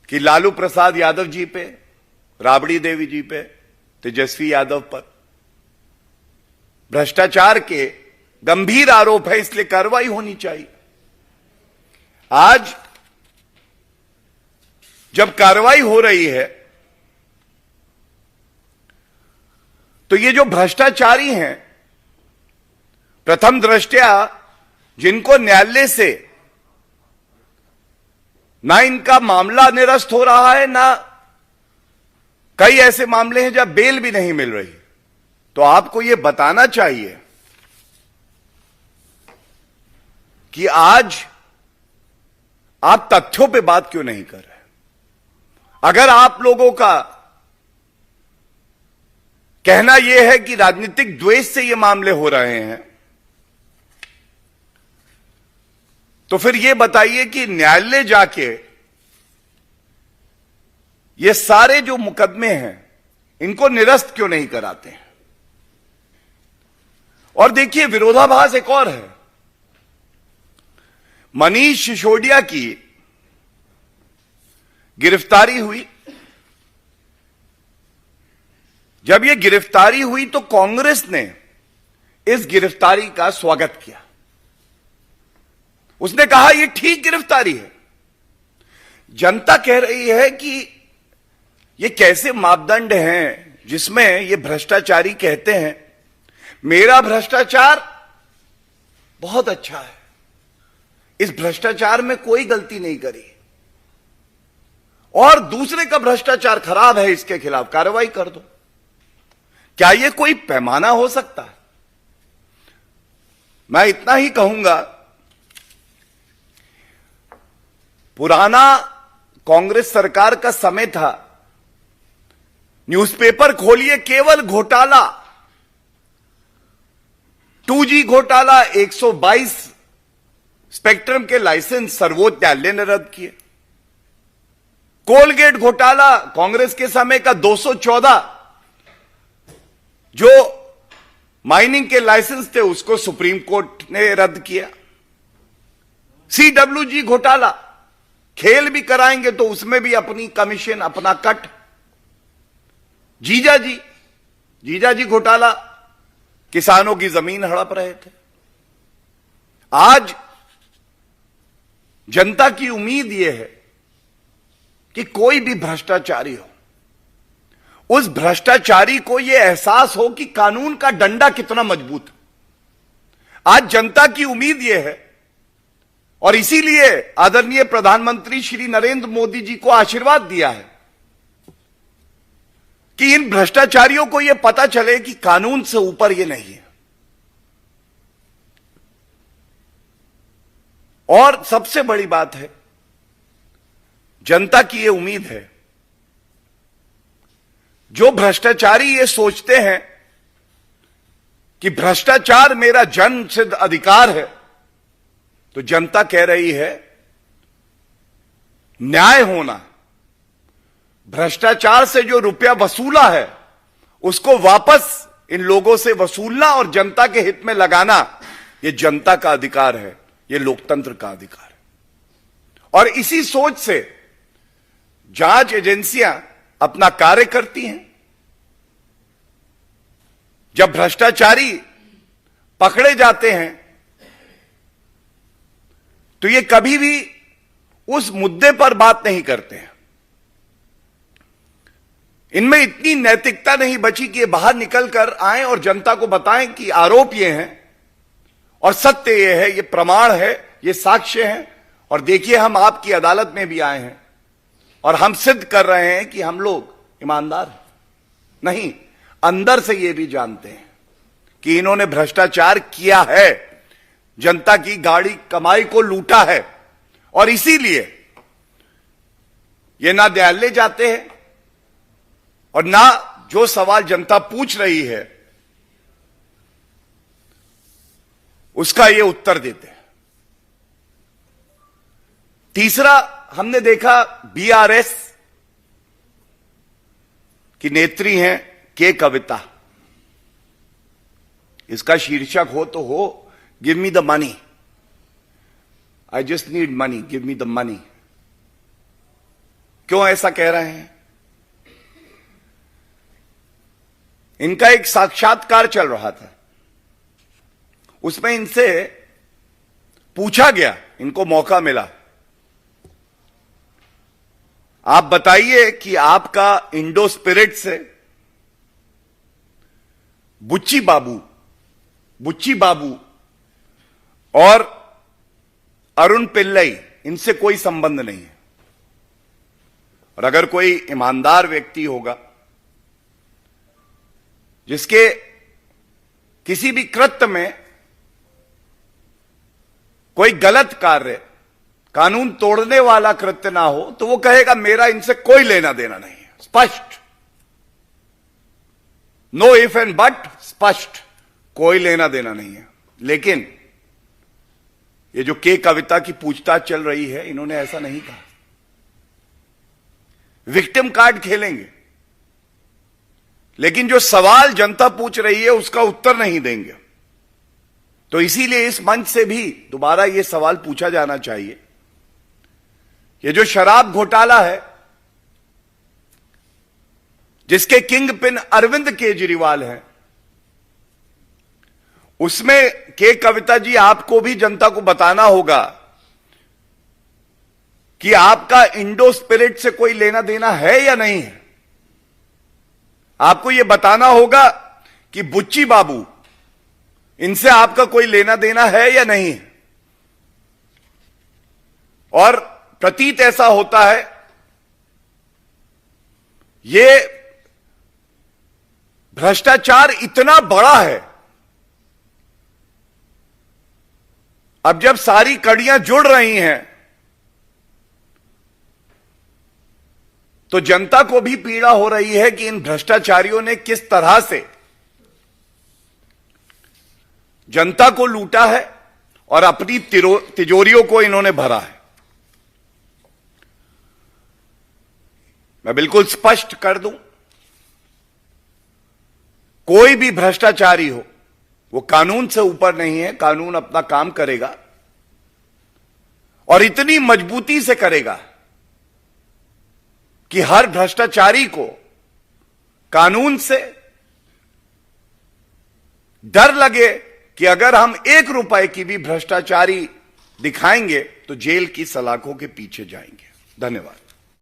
कि लालू प्रसाद यादव जी पे, राबड़ी देवी जी पे, तेजस्वी यादव पर भ्रष्टाचार के गंभीर आरोप है, इसलिए कार्रवाई होनी चाहिए। आज जब कार्रवाई हो रही है तो ये जो भ्रष्टाचारी हैं, प्रथम दृष्टया जिनको न्यायालय से ना इनका मामला निरस्त हो रहा है, ना कई ऐसे मामले हैं जहां बेल भी नहीं मिल रही, तो आपको यह बताना चाहिए कि आज आप तथ्यों पे बात क्यों नहीं कर रहे। अगर आप लोगों का कहना यह है कि राजनीतिक द्वेष से ये मामले हो रहे हैं, तो फिर यह बताइए कि न्यायालय जाके ये सारे जो मुकदमे हैं इनको निरस्त क्यों नहीं कराते हैं। और देखिए, विरोधाभास एक और है। मनीष सिसोदिया की गिरफ्तारी हुई। जब यह गिरफ्तारी हुई तो कांग्रेस ने इस गिरफ्तारी का स्वागत किया। उसने कहा यह ठीक गिरफ्तारी है। जनता कह रही है कि ये कैसे मापदंड हैं जिसमें ये भ्रष्टाचारी कहते हैं मेरा भ्रष्टाचार बहुत अच्छा है, इस भ्रष्टाचार में कोई गलती नहीं करी, और दूसरे का भ्रष्टाचार खराब है, इसके खिलाफ कार्रवाई कर दो। क्या यह कोई पैमाना हो सकता है? मैं इतना ही कहूंगा, पुराना कांग्रेस सरकार का समय था, न्यूज़पेपर खोलिए केवल घोटाला, 2G घोटाला, 122 स्पेक्ट्रम के लाइसेंस सर्वोच्च न्यायालय ने रद्द किए। कोलगेट घोटाला कांग्रेस के समय का 214 जो माइनिंग के लाइसेंस थे उसको सुप्रीम कोर्ट ने रद्द किया। CWG घोटाला, खेल भी कराएंगे तो उसमें भी अपनी कमीशन, अपना कट। जीजाजी घोटाला, किसानों की जमीन हड़प रहे थे। आज जनता की उम्मीद यह है कि कोई भी भ्रष्टाचारी हो, उस भ्रष्टाचारी को यह एहसास हो कि कानून का डंडा कितना मजबूत है। आज जनता की उम्मीद यह है, और इसीलिए आदरणीय प्रधानमंत्री श्री नरेंद्र मोदी जी को आशीर्वाद दिया है कि इन भ्रष्टाचारियों को यह पता चले कि कानून से ऊपर यह नहीं है। और सबसे बड़ी बात है, जनता की यह उम्मीद है, जो भ्रष्टाचारी ये सोचते हैं कि भ्रष्टाचार मेरा जन्म सिद्ध अधिकार है, तो जनता कह रही है न्याय होना, भ्रष्टाचार से जो रुपया वसूला है उसको वापस इन लोगों से वसूलना और जनता के हित में लगाना, यह जनता का अधिकार है, यह लोकतंत्र का अधिकार है। और इसी सोच से जांच एजेंसियां अपना कार्य करती हैं। जब भ्रष्टाचारी पकड़े जाते हैं तो ये कभी भी उस मुद्दे पर बात नहीं करते हैं। इनमें इतनी नैतिकता नहीं बची कि ये बाहर निकलकर आए और जनता को बताएं कि आरोप ये हैं और सत्य ये है, ये प्रमाण है, ये साक्ष्य है, और देखिए हम आपकी अदालत में भी आए हैं और हम सिद्ध कर रहे हैं कि हम लोग ईमानदार हैं। नहीं, अंदर से ये भी जानते हैं कि इन्होंने भ्रष्टाचार किया है, जनता की गाड़ी कमाई को लूटा है, और इसीलिए ये ना न्यायालय जाते हैं और ना जो सवाल जनता पूछ रही है उसका ये उत्तर देते हैं। तीसरा, हमने देखा BRS की नेत्री हैं के कविता। इसका शीर्षक हो तो हो give me the money, I just need money, give me the money. क्यों ऐसा कह रहे हैं? इनका एक साक्षात्कार चल रहा था, उसमें इनसे पूछा गया, इनको मौका मिला, आप बताइए कि आपका इंडो स्पिरिट से बुच्ची बाबू और अरुण पिल्लई, इनसे कोई संबंध नहीं है। और अगर कोई ईमानदार व्यक्ति होगा जिसके किसी भी कृत्य में कोई गलत कार्य, कानून तोड़ने वाला कृत्य ना हो, तो वो कहेगा मेरा इनसे कोई लेना देना नहीं है। स्पष्ट, नो इफ एंड बट, स्पष्ट, कोई लेना देना नहीं है। लेकिन ये जो के कविता की पूछताछ चल रही है, इन्होंने ऐसा नहीं कहा। विक्टिम कार्ड खेलेंगे, लेकिन जो सवाल जनता पूछ रही है उसका उत्तर नहीं देंगे। तो इसीलिए इस मंच से भी दोबारा यह सवाल पूछा जाना चाहिए, ये जो शराब घोटाला है, जिसके किंग पिन अरविंद केजरीवाल हैं, उसमें के कविता जी आपको भी जनता को बताना होगा कि आपका इंडो स्पिरिट से कोई लेना देना है या नहीं है। आपको यह बताना होगा कि बुच्ची बाबू, इनसे आपका कोई लेना देना है या नहीं है। और प्रतीत ऐसा होता है, यह भ्रष्टाचार इतना बड़ा है, अब जब सारी कड़ियां जुड़ रही हैं तो जनता को भी पीड़ा हो रही है कि इन भ्रष्टाचारियों ने किस तरह से जनता को लूटा है और अपनी तिजोरियों को इन्होंने भरा है। मैं बिल्कुल स्पष्ट कर दूं, कोई भी भ्रष्टाचारी हो, वो कानून से ऊपर नहीं है। कानून अपना काम करेगा और इतनी मजबूती से करेगा कि हर भ्रष्टाचारी को कानून से डर लगे कि अगर हम 1 रुपए की भी भ्रष्टाचारी दिखाएंगे तो जेल की सलाखों के पीछे जाएंगे। धन्यवाद।